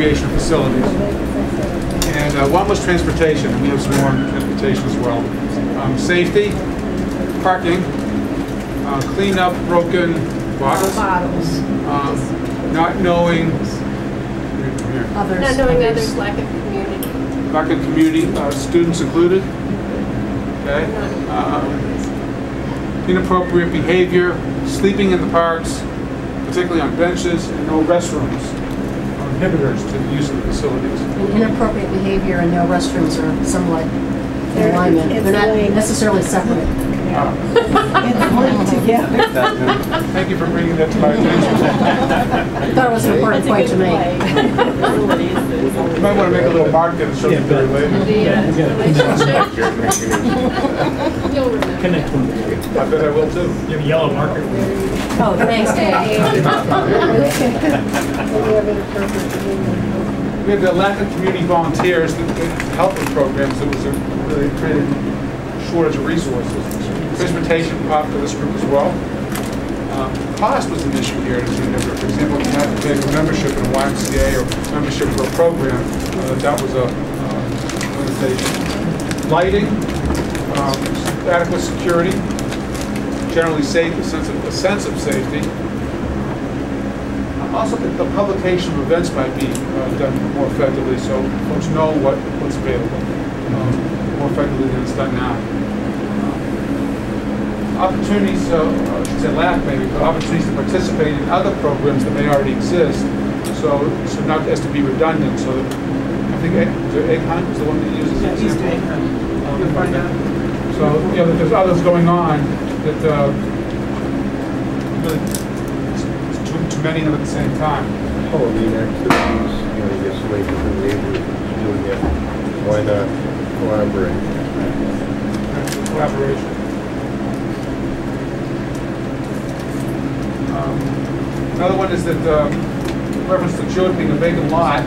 recreation facilities. And one was transportation, and we have some more on transportation as well. Safety, parking, clean up broken bottles, not knowing others, lack of community. Lack of community, students included. Okay. Inappropriate behavior, sleeping in the parks, particularly on benches, and no restrooms, inhibitors to the use of the facilities. And inappropriate behavior and no restrooms are somewhat in alignment. They're not necessarily separate. It's linked together. Thank you for bringing that to my attention. I thought it was an important point to make. You might want to make a little mark that shows it very later. You'll remember. I bet I will too. You have a yellow marker. Oh, thanks, Dave. We had the lack of community volunteers that help with programs. That was really created shortage of resources. Transportation popped for this group as well. Cost was an issue here, as you remember. For example, if you had to pay for membership in a YMCA or membership for a program, that was a limitation. Lighting, adequate security, generally safe, a sense of safety. Also, the publication of events might be done more effectively, so folks know what's available more effectively than it's done now. Opportunities, I should say lack maybe, but opportunities to participate in other programs that may already exist, so not as to be redundant. So that, I think Egg Hunt is the one that uses it. So that there's others going on that really too many of them at the same time. Halloween activities, you get so many different neighborhoods doing it. Why not collaborate? Collaboration. Another one is that reference to children being a vacant lot,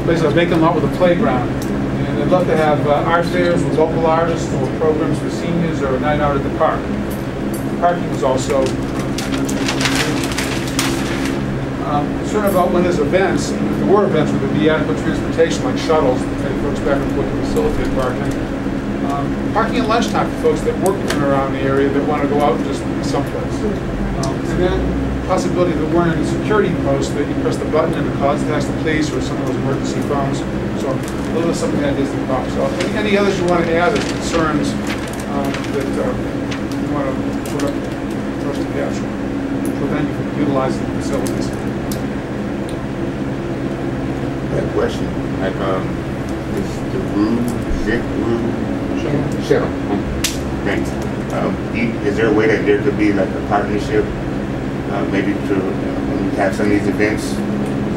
basically a vacant lot with a playground. And they'd love to have art fairs with local artists or programs for seniors or a night out at the park. Parking was also concerned about when there's events. If there were events, would there be adequate transportation like shuttles to take folks back and forth to facilitate parking. Parking at lunchtime for folks that work in and around the area that want to go out and just be someplace. And then possibility that we're in a security post that you press the button and it contacts the police or some of those emergency phones. So a little bit of something that is the problem. So any others you want to add as concerns that you want to put up for us to capture? So thank you for utilizing the facilities. That question, like is the shuttle. Thanks. Is there a way that there could be like a partnership, maybe to have some of these events?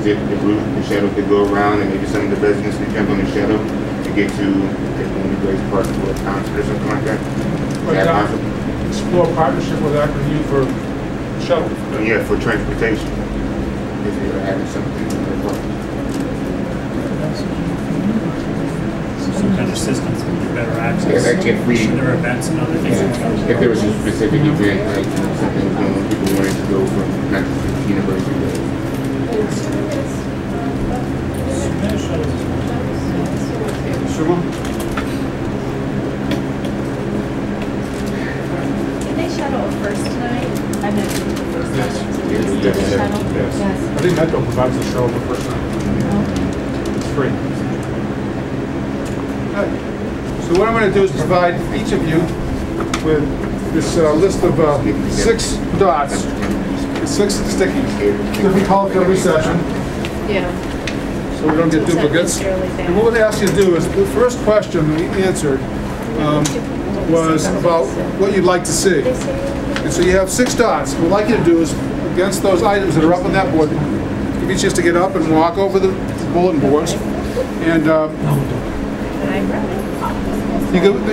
Zip the route, the shuttle could go around, and maybe some of the residents could jump on the shuttle to get to one of these parts of a concert or something like that? Is that possible? Explore partnership with Akron Youth for shuttle. Yeah, for transportation. If you're adding something to that part. Some kind of systems with better access. Yeah, like if we, there are events and other things. Yeah, if there was a specific event, like something going on, people wanted to go from not just the university, but Can they shuttle first tonight? I mentioned the first Yes. shuttle. Yes. I think Metro provides the shuttle the first night. It's free. Okay. So what I'm going to do is provide each of you with this list of 6 dots, 6 stickies. It's going to be called for every session, Yeah. so we don't get duplicates. And what we're going to ask you to do is, the first question we answered was about what you'd like to see. And so you have 6 dots. What we'd like you to do is, against those items that are up on that board, give you a chance to get up and walk over the bulletin boards. And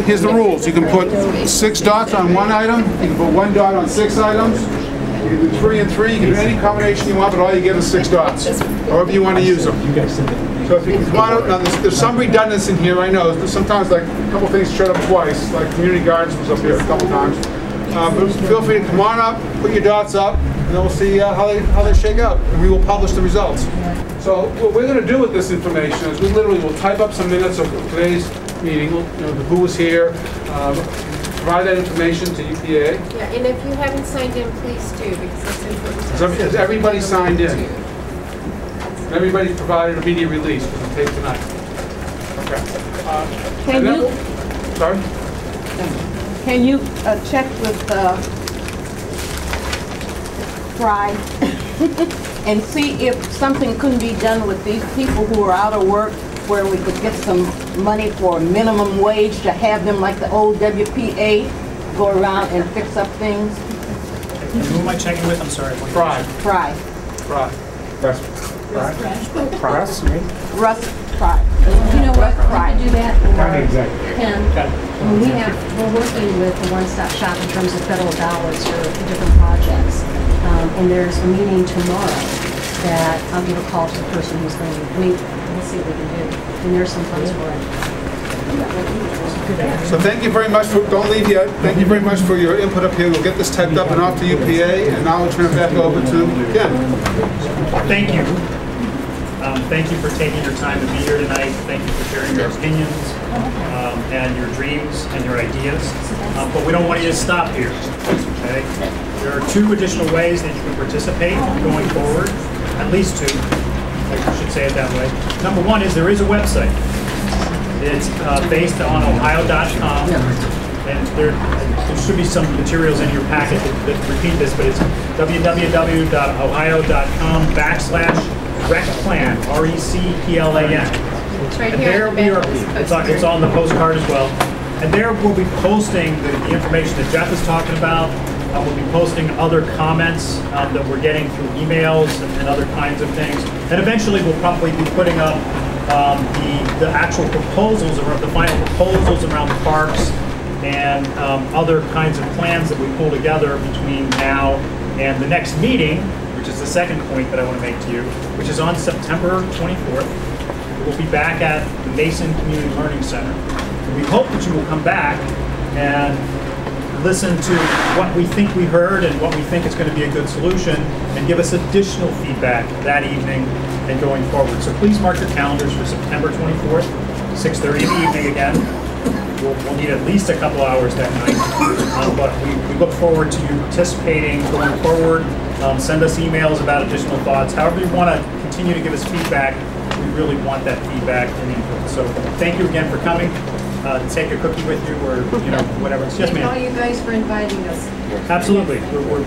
here's the rules. You can put 6 dots on one item. You can put 1 dot on 6 items. You can do 3 and 3. You can do any combination you want, but all you get is 6 dots. However you want to use them. So if you can come on out, now there's some redundancy in here, I know. There's sometimes like a couple things showed up twice, like community gardens was up here a couple times. But feel free to come on up, put your dots up, and then we'll see how they shake out. And we will publish the results. So what we're going to do with this information is we literally will type up some minutes of today's meeting, who was here, provide that information to UPA. Yeah, and if you haven't signed in, please do, because it's important. Has everybody signed in? Everybody provided immediate release for the tape tonight. Okay. Can you, sorry? can you check with Fry and see if something couldn't be done with these people who are out of work, where we could get some money for minimum wage to have them like the old WPA go around and fix up things? And who am I checking with? I'm sorry. Fry. Fry. Fry. Russ Fry. You know what, we Fry. could do that. County executive. Ken, we're working with the one-stop shop in terms of federal dollars for different projects. And there's a meeting tomorrow that I'll give a call to the person who's going to meet. We'll see what we can do. And there's some funds for it. So thank you very much for, don't leave yet, thank you very much for your input up here. We'll get this typed up and off to UPA, and now we'll turn it back over to Ken. Thank you. Thank you for taking your time to be here tonight. Thank you for sharing your opinions and your dreams and your ideas. But we don't want you to stop here. Okay? There are 2 additional ways that you can participate going forward. At least 2. I should say it that way. Number 1 is there is a website. It's based on ohio.com. And there should be some materials in your packet that repeat this, but it's www.ohio.com/recplan, RECPLAN. It's right And here. there we are, it's on the postcard as well. And there we'll be posting the information that Jeff is talking about. We'll be posting other comments that we're getting through emails and other kinds of things. And eventually we'll probably be putting up the actual proposals, or the final proposals around the parks and other kinds of plans that we pull together between now and the next meeting, which is the second point that I want to make to you, which is on September 24th. We'll be back at the Mason Community Learning Center. And we hope that you will come back and listen to what we think we heard and what we think is going to be a good solution, and give us additional feedback that evening and going forward. So please mark your calendars for September 24th, 6:30 in the evening again. We'll need at least a couple hours that night, but we look forward to you participating going forward. Send us emails about additional thoughts. However you want to continue to give us feedback, we really want that feedback and input. So thank you again for coming. Take a cookie with you, or whatever. Yes, Thank all ma'am. you guys for inviting us. Absolutely. We're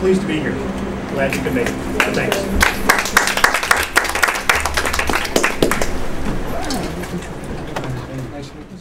pleased to be here. Glad you could make it. Thanks. Nice to meet you.